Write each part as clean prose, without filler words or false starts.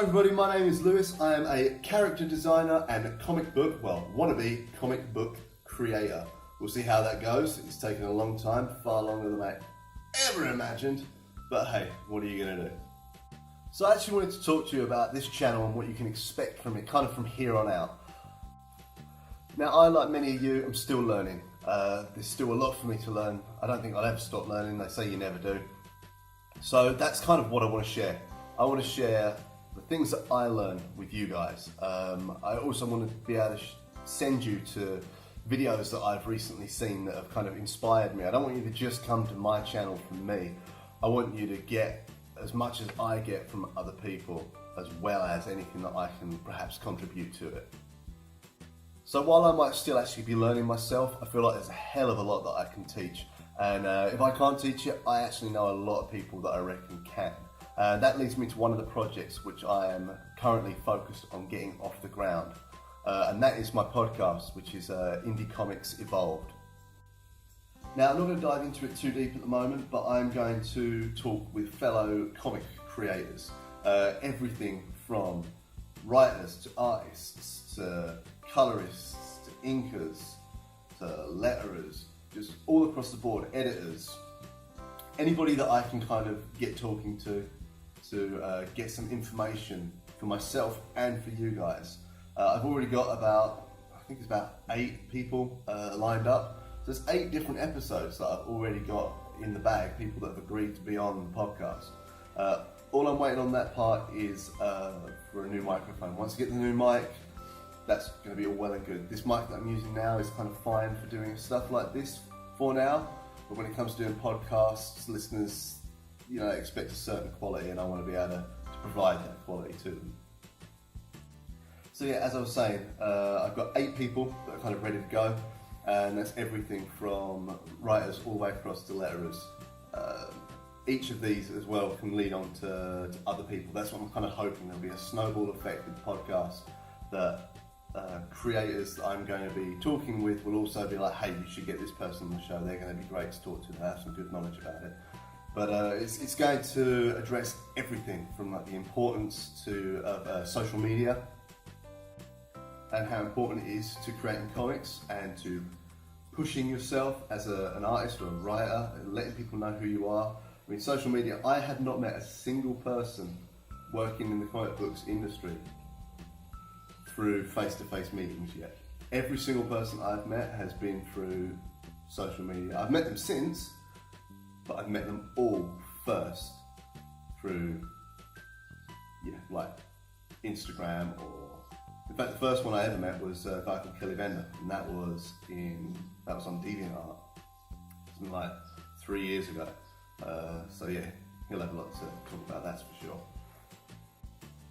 everybody, my name is Lewis. I am a character designer and a wannabe comic book creator. We'll see how that goes. It's taken a long time, far longer than I ever imagined, but hey, what are you going to do? So I actually wanted to talk to you about this channel and what you can expect from it, kind of from here on out. Now, I, like many of you, am still learning. There's still a lot for me to learn. I don't think I'll ever stop learning. They say you never do. So that's kind of what I want to share. I want to share the things that I learn with you guys. I also want to be able to send you to videos that I've recently seen that have kind of inspired me. I don't want you to just come to my channel from me. I want you to get as much as I get from other people, as well as anything that I can perhaps contribute to it. So while I might still actually be learning myself, I feel like there's a hell of a lot that I can teach. And if I can't teach it, I actually know a lot of people that I reckon can. That leads me to one of the projects which I am currently focused on getting off the ground. And that is my podcast, which is Indie Comics Evolved. Now, I'm not going to dive into it too deep at the moment, but I'm going to talk with fellow comic creators. Everything from writers to artists to colorists to inkers to letterers, just all across the board, editors. Anybody that I can kind of get talking to get some information for myself and for you guys. I've already got I think it's about 8 people lined up. So there's 8 different episodes that I've already got in the bag, people that have agreed to be on the podcast. All I'm waiting on that part is for a new microphone. Once I get the new mic, that's going to be all well and good. This mic that I'm using now is kind of fine for doing stuff like this for now, but when it comes to doing podcasts, listeners, expect a certain quality, and I want to be able to provide that quality to them. So yeah, as I was saying, I've got 8 people that are kind of ready to go, and that's everything from writers all the way across to letterers. Each of these as well can lead on to other people. That's what I'm kind of hoping. There'll be a snowball effect with the podcast that creators that I'm going to be talking with will also be like, hey, you should get this person on the show. They're going to be great to talk to. They have some good knowledge about it. But it's going to address everything from like the importance of social media and how important it is to creating comics and to pushing yourself as an artist or a writer and letting people know who you are. I mean, social media, I have not met a single person working in the comic books industry through face-to-face meetings yet. Every single person I've met has been through social media. I've met them since, but I've met them all first through, like Instagram or... In fact, the first one I ever met was a guy called Kelly Bender, and that was on DeviantArt. It's been like 3 years ago. So yeah, he'll have a lot to talk about, that's for sure.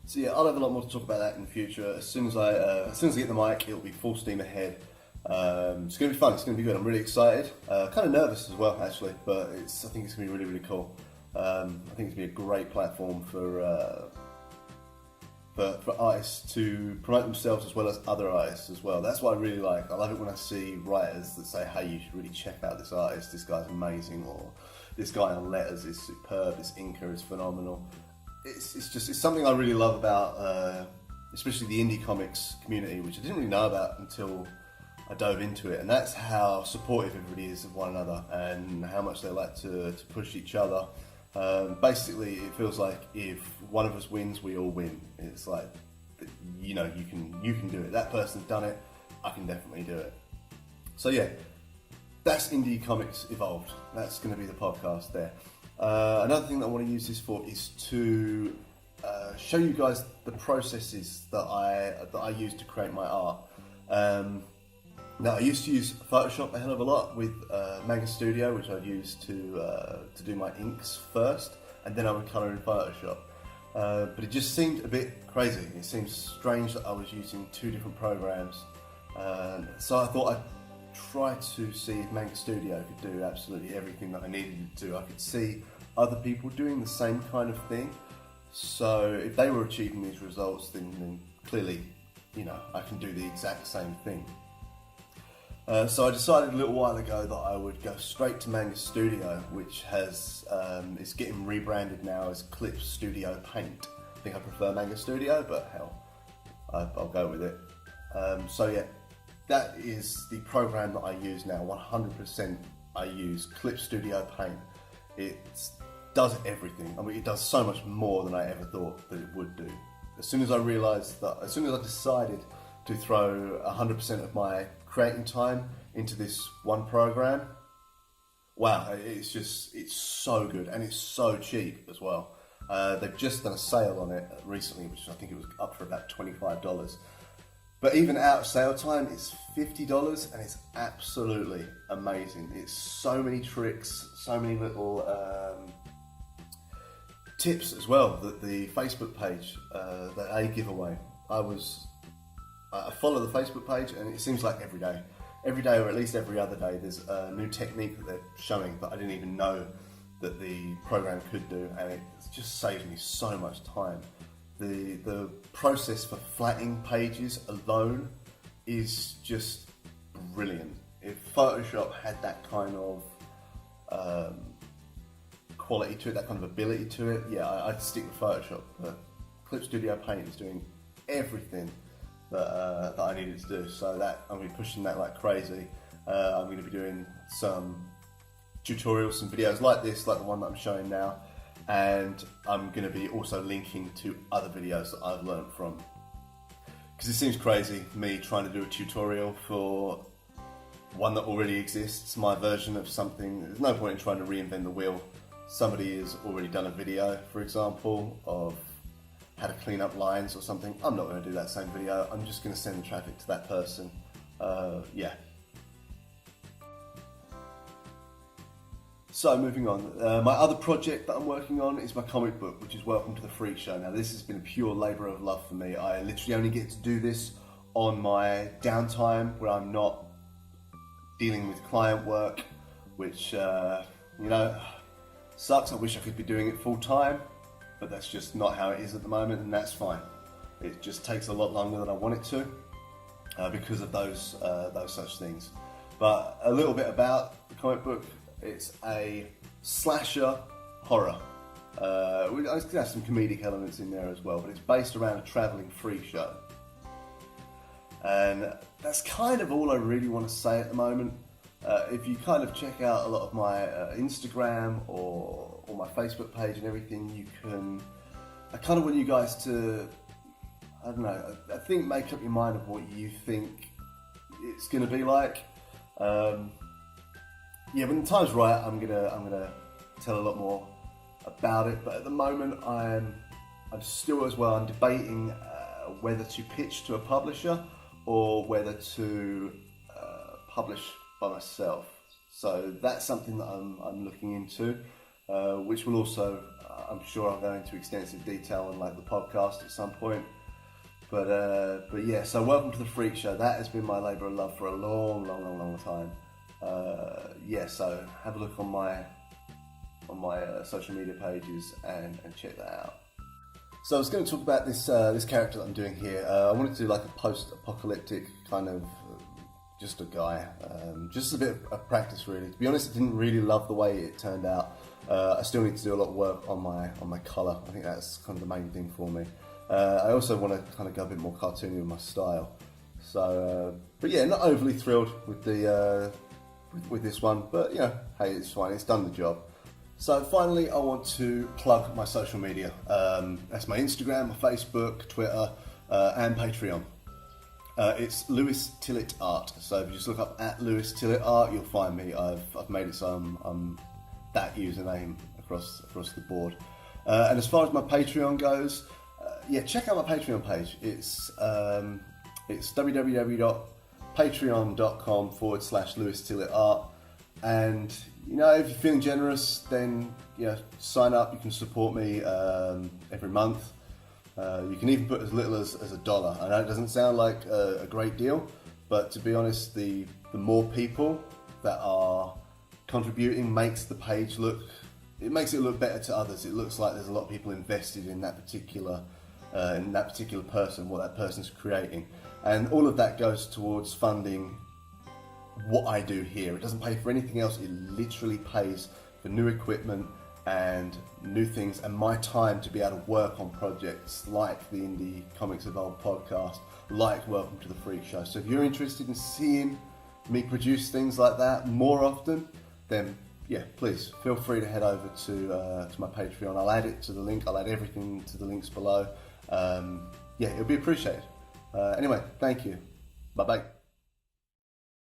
So yeah, I'll have a lot more to talk about that in the future. As soon as I get the mic, it'll be full steam ahead. It's going to be fun. It's going to be good. I'm really excited. Kind of nervous as well, actually, but I think it's going to be really, really cool. I think it's going to be a great platform for artists to promote themselves as well as other artists as well. That's what I really like. I love it when I see writers that say, hey, you should really check out this artist. This guy's amazing, or this guy on letters is superb. This inker is phenomenal. It's something I really love about, especially the indie comics community, which I didn't really know about until I dove into it, and that's how supportive everybody is of one another and how much they like to push each other. Basically, it feels like if one of us wins, we all win. It's like, you can do it. That person's done it. I can definitely do it. So yeah, that's Indie Comics Evolved. That's going to be the podcast there. Another thing that I want to use this for is to show you guys the processes that I use to create my art. Now, I used to use Photoshop a hell of a lot with Manga Studio, which I'd use to do my inks first, and then I would colour in Photoshop. But it just seemed a bit crazy. It seemed strange that I was using 2 different programs. So I thought I'd try to see if Manga Studio could do absolutely everything that I needed it to. I could see other people doing the same kind of thing. So if they were achieving these results, then clearly, I can do the exact same thing. So I decided a little while ago that I would go straight to Manga Studio, which is getting rebranded now as Clip Studio Paint. think I prefer Manga Studio, but hell, I'll go with it. So yeah, that is the program that I use now. 100% I use Clip Studio Paint. It does everything. I mean, it does so much more than I ever thought that it would do. As soon as I decided to throw 100% of my creating time into this one program, wow, it's so good, and it's so cheap as well. They've just done a sale on it recently, which I think it was up for about $25. But even out of sale time, it's $50, and it's absolutely amazing. It's so many tricks, so many little tips as well that the Facebook page that they give away. I follow the Facebook page, and it seems like every day, or at least every other day, there's a new technique that they're showing that I didn't even know that the program could do, and it just saves me so much time. The process for flattening pages alone is just brilliant. If Photoshop had that kind of quality to it, that kind of ability to it, yeah, I'd stick with Photoshop. But Clip Studio Paint is doing everything that I needed to do, so that I'm going to be pushing that like crazy. I'm going to be doing some tutorials, some videos like this, like the one that I'm showing now, and I'm going to be also linking to other videos that I've learned from. Because it seems crazy, me trying to do a tutorial for one that already exists, my version of something. There's no point in trying to reinvent the wheel. Somebody has already done a video, for example, of how to clean up lines or something. I'm not going to do that same video. I'm just going to send the traffic to that person. Yeah. So moving on, my other project that I'm working on is my comic book, which is Welcome to the Freakshow. Now this has been a pure labour of love for me. I literally only get to do this on my downtime where I'm not dealing with client work, which, you know, sucks. I wish I could be doing it full time, but that's just not how it is at the moment, and that's fine. It just takes a lot longer than I want it to because of those such things. But a little bit about the comic book. It's a slasher horror. I could have some comedic elements in there as well, but it's based around a travelling freak show. And that's kind of all I really want to say at the moment. If you kind of check out a lot of my Instagram or my Facebook page and everything, I kind of want you guys to, I don't know, I think make up your mind of what you think it's going to be like. Yeah, when the time's right, I'm gonna tell a lot more about it. But at the moment, I'm still as well. I'm debating whether to pitch to a publisher or whether to publish by myself. So that's something that I'm looking into, which will also, I'm sure I'll go into extensive detail on like the podcast at some point. But yeah, so Welcome to the Freak Show. That has been my labour of love for a long time. Yeah, so have a look on my social media pages and check that out. So I was going to talk about this character that I'm doing here. I wanted to do like a post-apocalyptic kind of just a guy, just a bit of practice really. To be honest, I didn't really love the way it turned out. I still need to do a lot of work on my colour. I think that's kind of the main thing for me. I also want to kind of go a bit more cartoony with my style. So, but yeah, not overly thrilled with the with this one, but you know, hey, it's fine. It's done the job. So finally, I want to plug my social media. That's my Instagram, my Facebook, Twitter, and Patreon. It's Lewis Tillett Art. So if you just look up at Lewis Tillett Art, you'll find me. I've made it so I'm that username across the board. And as far as my Patreon goes, yeah, check out my Patreon page. It's www.patreon.com/Lewis Tillett Art. And you know, if you're feeling generous, then you know, sign up. You can support me every month. You can even put as little as $1. I know it doesn't sound like a great deal, but to be honest, the more people that are contributing makes the page look better to others. It looks like there's a lot of people invested in that particular person, what that person's creating, and all of that goes towards funding what I do here. It doesn't pay for anything else. It literally pays for new equipment and new things, and my time to be able to work on projects like the Indie Comics Evolved podcast, like Welcome to the Freakshow. So if you're interested in seeing me produce things like that more often, then yeah, please feel free to head over to my Patreon. I'll add it to the link. I'll add everything to the links below. Yeah, it'll be appreciated. Anyway, thank you. Bye-bye.